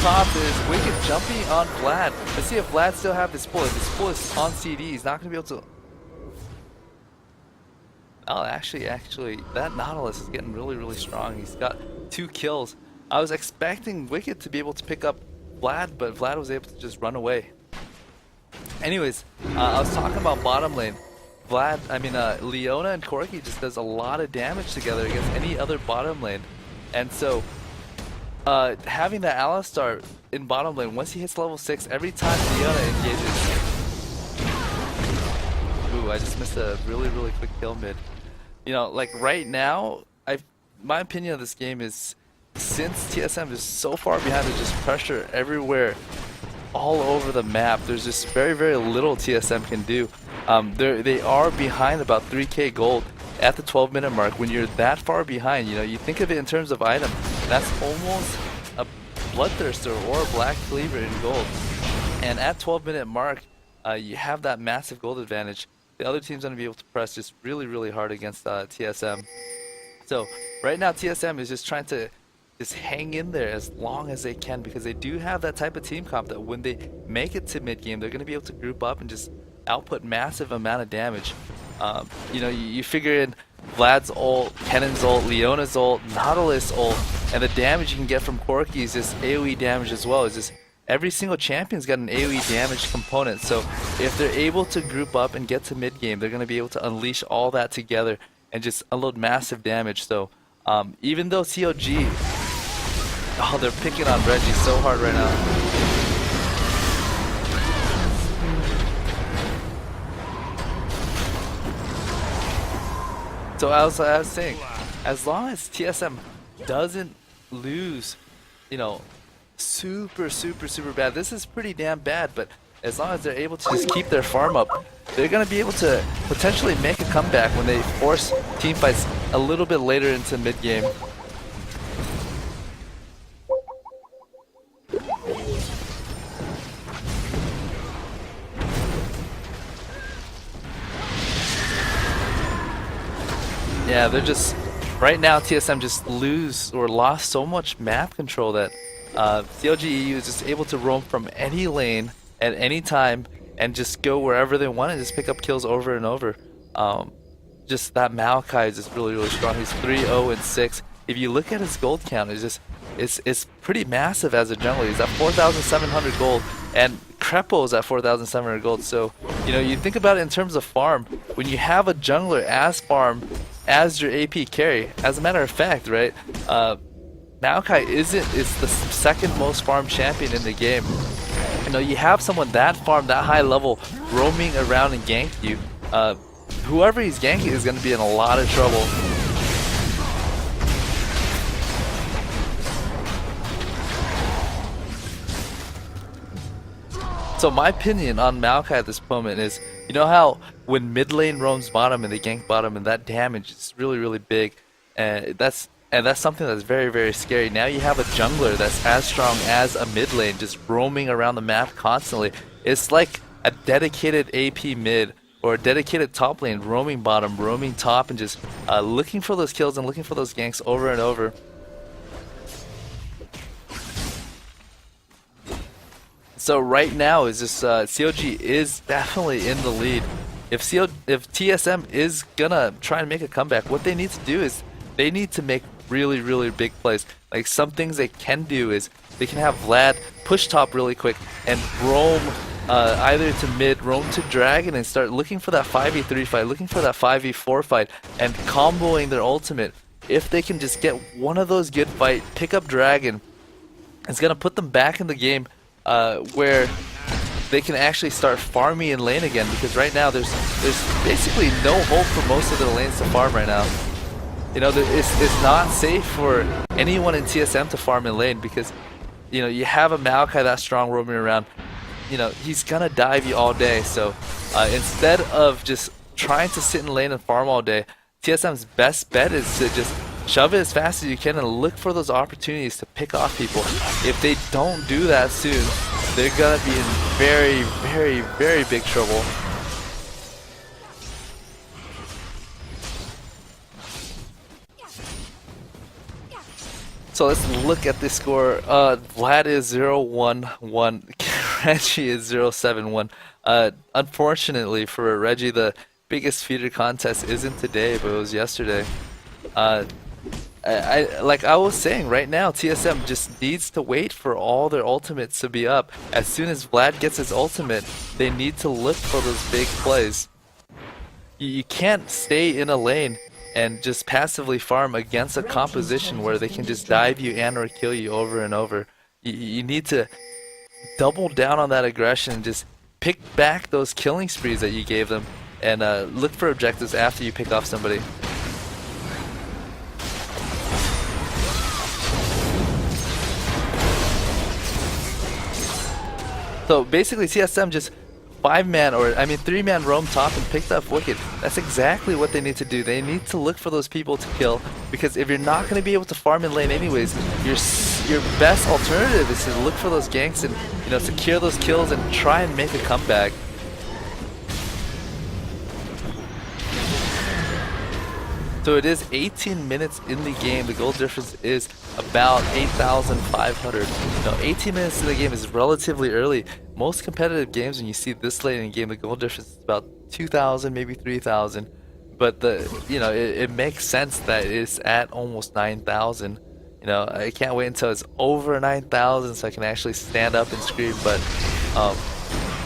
top is Wicked jumping on Vlad. Let's see if Vlad still have his pull. If his pull is on CD, he's not going to be able to... Oh, actually, that Nautilus is getting really strong. He's got 2 kills. I was expecting Wicked to be able to pick up Vlad, but Vlad was able to just run away. Anyways, I was talking about bottom lane. Leona and Corki just does a lot of damage together against any other bottom lane. And so, having that Alistar in bottom lane, once he hits level 6, every time Leona engages... Ooh, I just missed a really quick kill mid. You know, like right now, my opinion of this game is, since TSM is so far behind, there's just pressure everywhere, all over the map. There's just very little TSM can do. They are behind about 3k gold at the 12-minute mark. When you're that far behind, you know, you think of it in terms of item, that's almost a Bloodthirster or a Black Cleaver in gold. And at 12-minute mark, you have that massive gold advantage. The other team's going to be able to press just really hard against TSM. So right now TSM is just trying to just hang in there as long as they can, because they do have that type of team comp that when they make it to mid game, they're going to be able to group up and just output massive amount of damage. You know, you figure in Vlad's ult, Kennen's ult, Leona's ult, Nautilus ult, and the damage you can get from Corki is just AoE damage as well. It's just every single champion's got an AoE damage component. So if they're able to group up and get to mid game, they're going to be able to unleash all that together and just unload massive damage. So even though CLG, oh, they're picking on Reggie so hard right now. So I was saying, as long as TSM doesn't lose, you know, super bad, this is pretty damn bad, but as long as they're able to just keep their farm up, they're going to be able to potentially make a comeback when they force team fights a little bit later into mid game. Yeah, they're just, right now TSM just lost so much map control that CLG.eu is just able to roam from any lane at any time and just go wherever they want and just pick up kills over and over. Just that Maokai is just really strong. He's 3-0-6. If you look at his gold count, it's pretty massive as a jungler. He's at 4,700 gold, and Crepo is at 4,700 gold. So, you know, you think about it in terms of farm. When you have a jungler as farm as your AP carry, as a matter of fact, right? Maokai is the second most farmed champion in the game. You know, you have someone that farm, that high level, roaming around and gank you. Whoever he's ganking is going to be in a lot of trouble. So my opinion on Maokai at this moment is, you know how when mid lane roams bottom and they gank bottom and that damage is really big, and that's something that's very scary. Now you have a jungler that's as strong as a mid lane, just roaming around the map constantly. It's like a dedicated AP mid or a dedicated top lane roaming bottom, roaming top, and just looking for those kills and looking for those ganks over and over. So right now is just CLG is definitely in the lead. If TSM is gonna try and make a comeback, what they need to do is they need to make really big plays. Like, some things they can do is they can have Vlad push top really quick and roam either to mid, roam to dragon, and start looking for that 5v3 fight, looking for that 5v4 fight, and comboing their ultimate. If they can just get one of those good fights, pick up dragon, it's gonna put them back in the game where they can actually start farming in lane again, because right now there's basically no hope for most of the lanes to farm right now. You know, it's not safe for anyone in TSM to farm in lane, because, you know, you have a Maokai that strong roaming around. You know, he's gonna dive you all day. So instead of just trying to sit in lane and farm all day, TSM's best bet is to just shove it as fast as you can and look for those opportunities to pick off people. If they don't do that soon, they're gonna be in very big trouble. So let's look at the score. Vlad is 0-1-1. Reggie is 0-7-1. Unfortunately for Reggie, the biggest feeder contest isn't today, but it was yesterday. Uh, like I was saying, right now TSM just needs to wait for all their ultimates to be up. As soon as Vlad gets his ultimate, they need to look for those big plays. You can't stay in a lane and just passively farm against a composition where they can just dive you and or kill you over and over. You need to double down on that aggression and just pick back those killing sprees that you gave them and look for objectives after you pick off somebody. So basically TSM just 5-man or I mean 3-man roam top and picked up Wicked. That's exactly what they need to do. They need to look for those people to kill because if you're not going to be able to farm in lane anyways, your best alternative is to look for those ganks and secure those kills and try and make a comeback. So it is 18 minutes in the game. The goal difference is about 8,500. 18 minutes in the game is relatively early. Most competitive games, when you see this late in the game, the goal difference is about 2,000, maybe 3,000. But it makes sense that it's at almost 9,000. I can't wait until it's over 9,000 so I can actually stand up and scream. But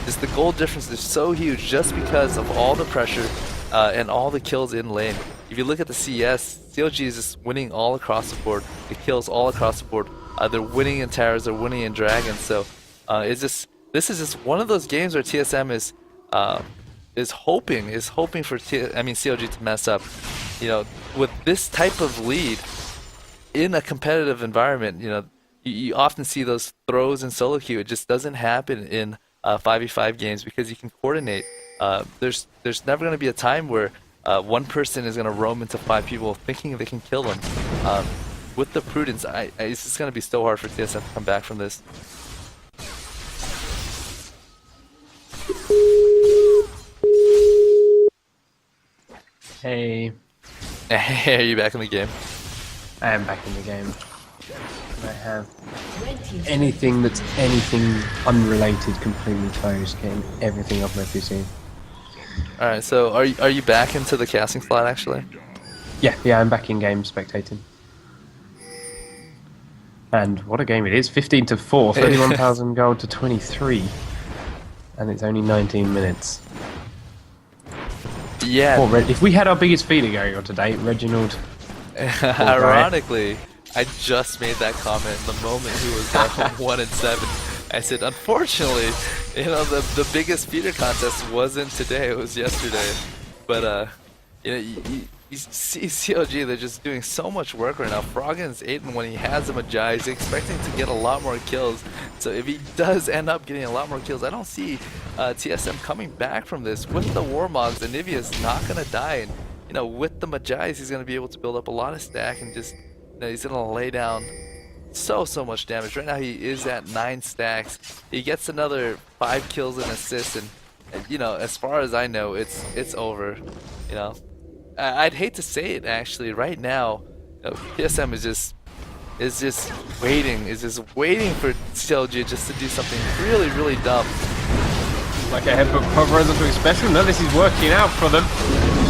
just the goal difference is so huge just because of all the pressure and all the kills in lane. If you look at the CS, CLG is just winning all across the board. The kills all across the board. They're winning in towers, they're winning in dragons. So this is just one of those games where TSM is hoping for CLG to mess up. With this type of lead in a competitive environment, you often see those throws in solo queue. It just doesn't happen in 5v5 games because you can coordinate. There's never going to be a time where one person is going to roam into 5 people thinking they can kill them. With the prudence, it's just going to be so hard for TSM to come back from this. Hey. Hey, are you back in the game? I am back in the game. I have anything that's anything unrelated completely closed, getting everything off my PC. Alright, so are you back into the casting slot actually? Yeah, I'm back in game spectating. And what a game it is. 15-4, 31,000 gold to 23. And it's only 19 minutes. Yeah. If we had our biggest feeder going on today, Reginald. Ironically, I just made that comment the moment he was 1-7. I said, unfortunately, the biggest feeder contest wasn't today; it was yesterday. But you see CLG, they're just doing so much work right now. Froggen's 8, and when he has him a Jai, he's expecting to get a lot more kills. So if he does end up getting a lot more kills, I don't see TSM coming back from this. With the Warmogs, Anivia's not gonna die, and with the Majais, he's gonna be able to build up a lot of stack and just he's gonna lay down so much damage. Right now he is at 9 stacks. He gets another 5 kills and assists, and as far as I know, it's over. I'd hate to say it actually. Right now, TSM is just waiting for CLG just to do something really dumb. Like a headbutt cover as a special. No, this is working out for them.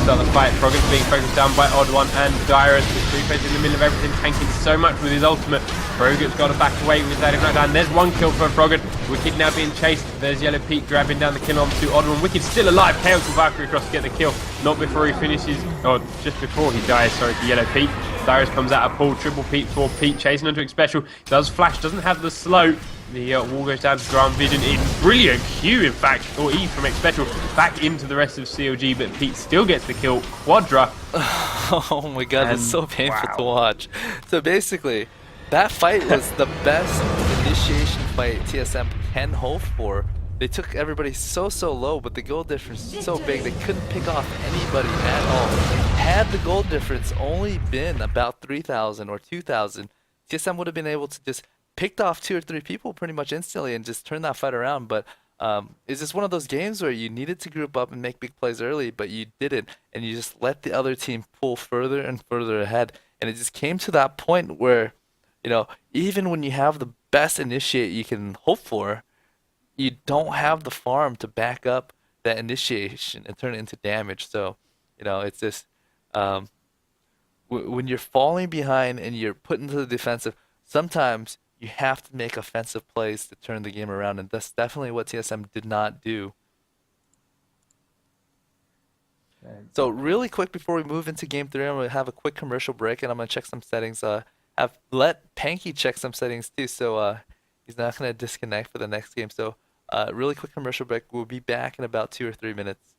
Start the fight. Froggen's being focused down by Odd One and Dyrus. The 3-phase in the middle of everything, tanking so much with his ultimate. Froggen's got to back away with that knockdown. There's 1 kill for Froggen. Wicked now being chased. There's Yellow Pete grabbing down the kill on to Odd One. Wicked still alive. Chaos and Valkyrie across to get the kill. Not before he finishes, or just before he dies, sorry, for Yellow Pete. Dyrus comes out of pool. Triple Pete for Pete, chasing onto Special. Does flash, doesn't have the slow. The wall goes down to Grand Vision in brilliant Q, in fact, or E from X-Special, back into the rest of CLG, but Pete still gets the kill. Quadra. Oh my god, it's so painful to watch. So basically, that fight was the best initiation fight TSM can hope for. They took everybody so low, but the goal difference is so big they couldn't pick off anybody at all. Had the goal difference only been about 3,000 or 2,000, TSM would have been able to just picked off 2 or 3 people pretty much instantly and just turn that fight around. But it's just one of those games where you needed to group up and make big plays early, but you didn't, and you just let the other team pull further and further ahead. And it just came to that point where You know, even when you have the best initiate you can hope for, you don't have the farm to back up that initiation and turn it into damage. So, you know, it's just um, when you're falling behind and you're put into the defensive, sometimes you have to make offensive plays to turn the game around, and that's definitely what TSM did not do. So really quick before we move into game three, I'm gonna have a quick commercial break and I'm gonna check some settings. Have let Panky check some settings too, so he's not gonna disconnect for the next game. So really quick commercial break. We'll be back in about 2 or 3 minutes.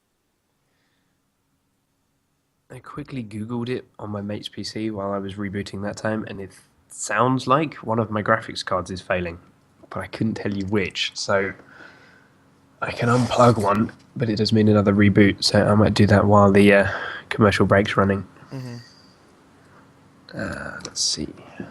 I quickly Googled it on my mate's PC while I was rebooting that time, and it sounds like one of my graphics cards is failing, but I couldn't tell you which. So I can unplug one, but it does mean another reboot. So I might do that while the commercial break's running. Mm-hmm. Let's see. I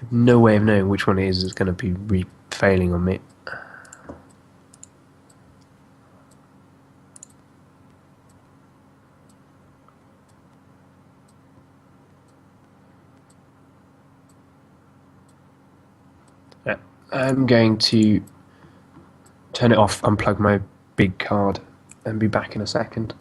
have no way of knowing which one it is that's going to be failing on me. I'm going to turn it off, unplug my big card, and be back in a second.